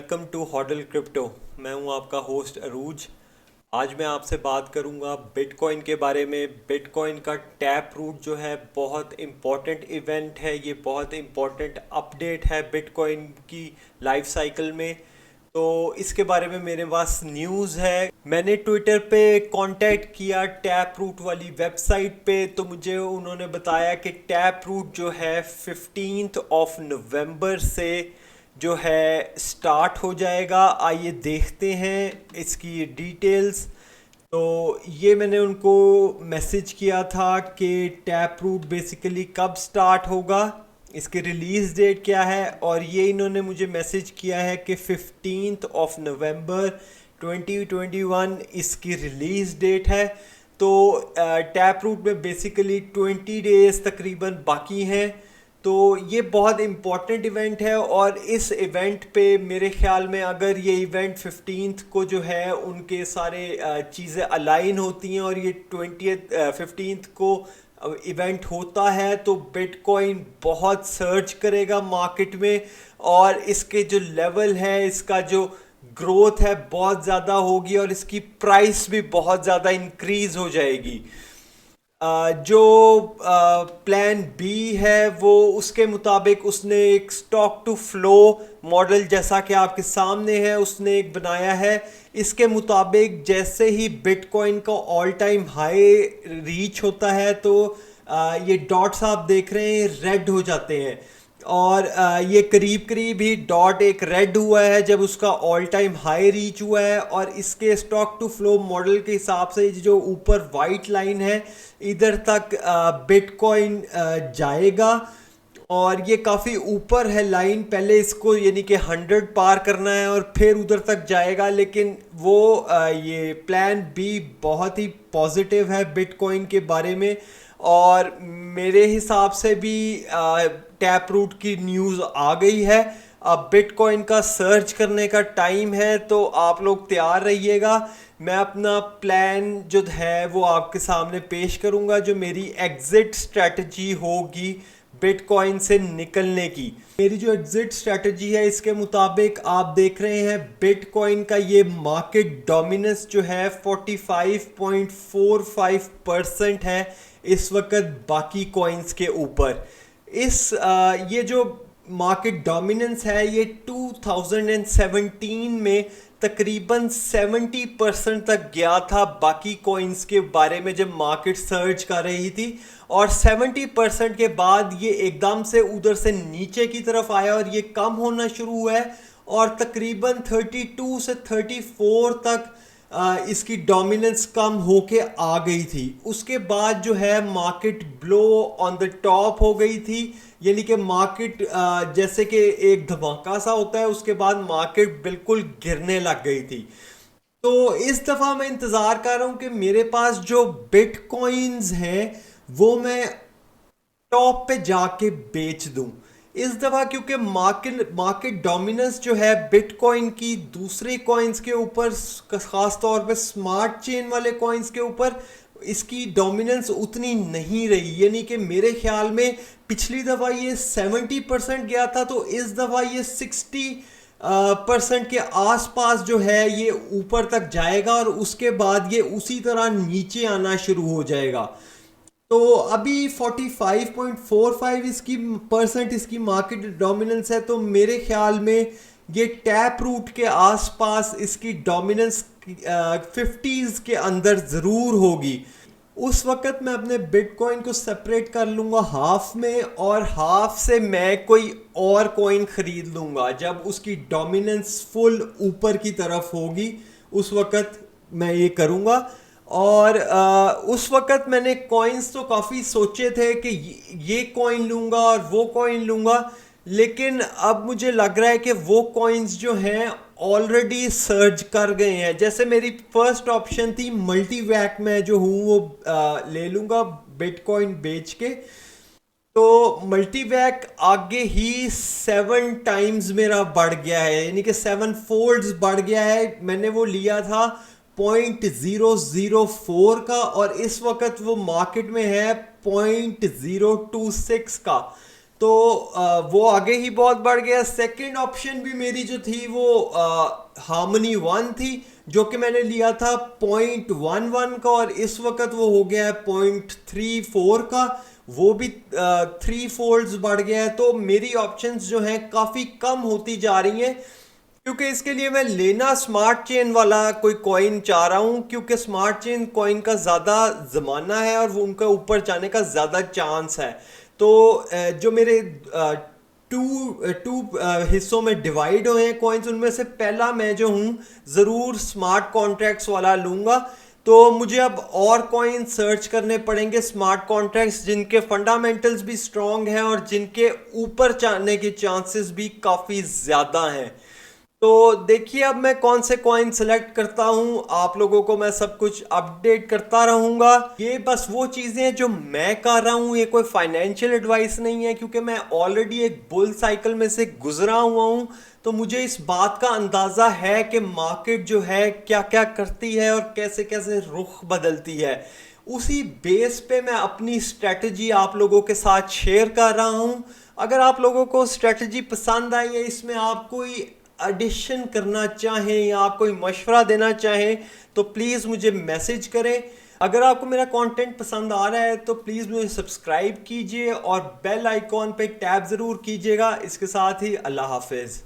Welcome to Hodl crypto. मैं हूं आपका होस्ट अरूज। आज मैं आपसे बात करूंगा बिटकॉइन के बारे में। बिटकॉइन का टैप रूट जो है बहुत इम्पॉर्टेंट इवेंट है, ये बहुत इम्पॉर्टेंट अपडेट है बिटकॉइन की लाइफ साइकिल में। तो इसके बारे में मेरे पास न्यूज़ है। मैंने ट्विटर पे कांटेक्ट किया टैप रूट वाली वेबसाइट पे, तो मुझे उन्होंने बताया कि टैप रूट जो है 15 नवंबर से जो है स्टार्ट हो जाएगा। आइए देखते हैं इसकी डिटेल्स। तो ये मैंने उनको मैसेज किया था कि टैप रूट बेसिकली कब स्टार्ट होगा, इसकी रिलीज़ डेट क्या है, और ये इन्होंने मुझे मैसेज किया है कि 15 नवंबर 2021 इसकी रिलीज़ डेट है। तो टैप रूट में बेसिकली 20 डेज़ तकरीबन बाकी हैं। तो ये बहुत इम्पॉर्टेंट इवेंट है, और इस इवेंट पे मेरे ख्याल में अगर ये इवेंट 15th को जो है उनके सारे चीज़ें अलाइन होती हैं और ये 15th को इवेंट होता है, तो बिटकॉइन बहुत सर्च करेगा मार्केट में, और इसके जो लेवल है, इसका जो ग्रोथ है बहुत ज़्यादा होगी, और इसकी प्राइस भी बहुत ज़्यादा इंक्रीज हो जाएगी। जो प्लान बी है वो उसके मुताबिक उसने एक स्टॉक टू फ्लो मॉडल, जैसा कि आपके सामने है, उसने एक बनाया है। इसके मुताबिक जैसे ही बिटकॉइन का ऑल टाइम हाई रीच होता है, तो ये डॉट्स आप देख रहे हैं रेड हो जाते हैं, और ये करीब करीब ही डॉट एक रेड हुआ है जब उसका ऑल टाइम हाई रीच हुआ है। और इसके स्टॉक टू फ्लो मॉडल के हिसाब से जो ऊपर वाइट लाइन है, इधर तक बिटकॉइन जाएगा, और ये काफ़ी ऊपर है लाइन। पहले इसको यानी कि 100 पार करना है और फिर उधर तक जाएगा, लेकिन वो ये प्लान बी बहुत ही पॉजिटिव है बिटकॉइन के बारे में। और मेरे हिसाब से भी टैप रूट की न्यूज़ आ गई है। अब बिटकॉइन का सर्च करने का टाइम है, तो आप लोग तैयार रहिएगा। मैं अपना प्लान जो है वो आपके सामने पेश करूंगा, जो मेरी एग्जिट स्ट्रेटजी होगी बिटकॉइन से निकलने की। मेरी जो एग्जिट स्ट्रेटजी है, इसके मुताबिक आप देख रहे हैं बिटकॉइन का ये मार्केट डोमिनेंस जो है 45.45% है इस वक्त बाकी कॉइन्स के ऊपर। ये जो मार्केट डोमिनेंस है, ये 2017 में तकरीबन 70% तक गया था बाकी कॉइन्स के बारे में जब मार्केट सर्च कर रही थी, और 70% के बाद ये एकदम से उधर से नीचे की तरफ आया और ये कम होना शुरू हुआ है, और तकरीबन 32 से 34 तक इसकी डोमिनेंस कम होके आ गई थी। उसके बाद जो है market blow on the top हो गई थी, यानी कि मार्केट जैसे कि एक धमाका सा होता है, उसके बाद मार्केट बिल्कुल गिरने लग गई थी। तो इस दफ़ा मैं इंतज़ार कर रहा हूँ कि मेरे पास जो बिटकॉइंस हैं वो मैं टॉप पे जाके बेच दूं इस दफा, क्योंकि मार्केट मार्केट डोमिनेंस जो है बिटकॉइन की दूसरे कॉइन्स के ऊपर, खास तौर पे स्मार्ट चेन वाले कॉइन्स के ऊपर, इसकी डोमिनेंस उतनी नहीं रही। यानी कि मेरे ख्याल में पिछली दफ़ा ये 70% गया था, तो इस दफ़ा ये 60% के आसपास जो है ये ऊपर तक जाएगा, और उसके बाद ये उसी तरह नीचे आना शुरू हो जाएगा। तो अभी 45.45 इसकी मार्केट डोमिनेंस है, तो मेरे ख्याल में ये टैप रूट के आसपास इसकी डोमिनेंस 50s के अंदर ज़रूर होगी। उस वक्त मैं अपने बिटकॉइन को सेपरेट कर लूँगा हाफ में, और हाफ से मैं कोई और कॉइन ख़रीद लूँगा जब उसकी डोमिनेंस फुल ऊपर की तरफ होगी। उस वक्त मैं ये करूँगा। और उस वक्त मैंने कॉइन्स तो काफ़ी सोचे थे कि ये कॉइन लूँगा और वो कॉइन लूँगा, लेकिन अब मुझे लग रहा है कि वो कॉइन्स जो हैं ऑलरेडी सर्ज कर गए हैं। जैसे मेरी फर्स्ट ऑप्शन थी मल्टीवैक, मैं जो हूँ वो ले लूँगा बिटकॉइन बेच के। तो मल्टीवैक आगे ही 7 टाइम्स मेरा बढ़ गया है, यानी कि 7 फोल्ड्स बढ़ गया है। मैंने वो लिया था 0.004 का, और इस वक्त वो मार्केट में है 0.026 का। तो वो आगे ही बहुत बढ़ गया। सेकंड ऑप्शन भी मेरी जो थी वो हार्मनी वन थी, जो कि मैंने लिया था 0.11 का, और इस वक्त वो हो गया है 0.34 का। वो भी 3 फोल्ड्स बढ़ गया है। तो मेरी ऑप्शंस जो हैं काफ़ी कम होती जा रही हैं, क्योंकि इसके लिए मैं लेना स्मार्ट चेन वाला कोई कॉइन चाह रहा हूँ, क्योंकि स्मार्ट चेन कॉइन का ज़्यादा ज़माना है और वो उनका ऊपर जाने का ज़्यादा चांस है। तो जो मेरे टू टू हिस्सों में डिवाइड हुए हैं कॉइन्स, उनमें से पहला मैं जो हूँ ज़रूर स्मार्ट कॉन्ट्रैक्ट्स वाला लूँगा। तो मुझे अब और कॉइन सर्च करने पड़ेंगे स्मार्ट कॉन्ट्रैक्ट्स जिनके फंडामेंटल्स भी स्ट्रॉन्ग हैं और जिनके ऊपर जाने के चांसेस भी काफ़ी ज़्यादा हैं। तो देखिए अब मैं कौन से कॉइन सेलेक्ट करता हूं, आप लोगों को मैं सब कुछ अपडेट करता रहूंगा। ये बस वो चीजें हैं जो मैं कर रहा हूं, ये कोई फाइनेंशियल एडवाइस नहीं है, क्योंकि मैं ऑलरेडी एक बुल साइकिल में से गुजरा हुआ हूं। तो मुझे इस बात का अंदाजा है कि मार्केट जो है क्या क्या करती है और कैसे कैसे रुख बदलती है। उसी बेस पे मैं अपनी स्ट्रेटजी आप लोगों के साथ शेयर कर रहा हूं। अगर आप लोगों को स्ट्रेटजी पसंद आई है, इसमें आप कोई एडिशन करना चाहें या आप कोई मशवरा देना चाहें, तो प्लीज़ मुझे मैसेज करें। अगर आपको मेरा कंटेंट पसंद आ रहा है तो प्लीज़ मुझे सब्सक्राइब कीजिए और बेल आइकॉन पे टैप ज़रूर कीजिएगा। इसके साथ ही अल्लाह हाफिज़।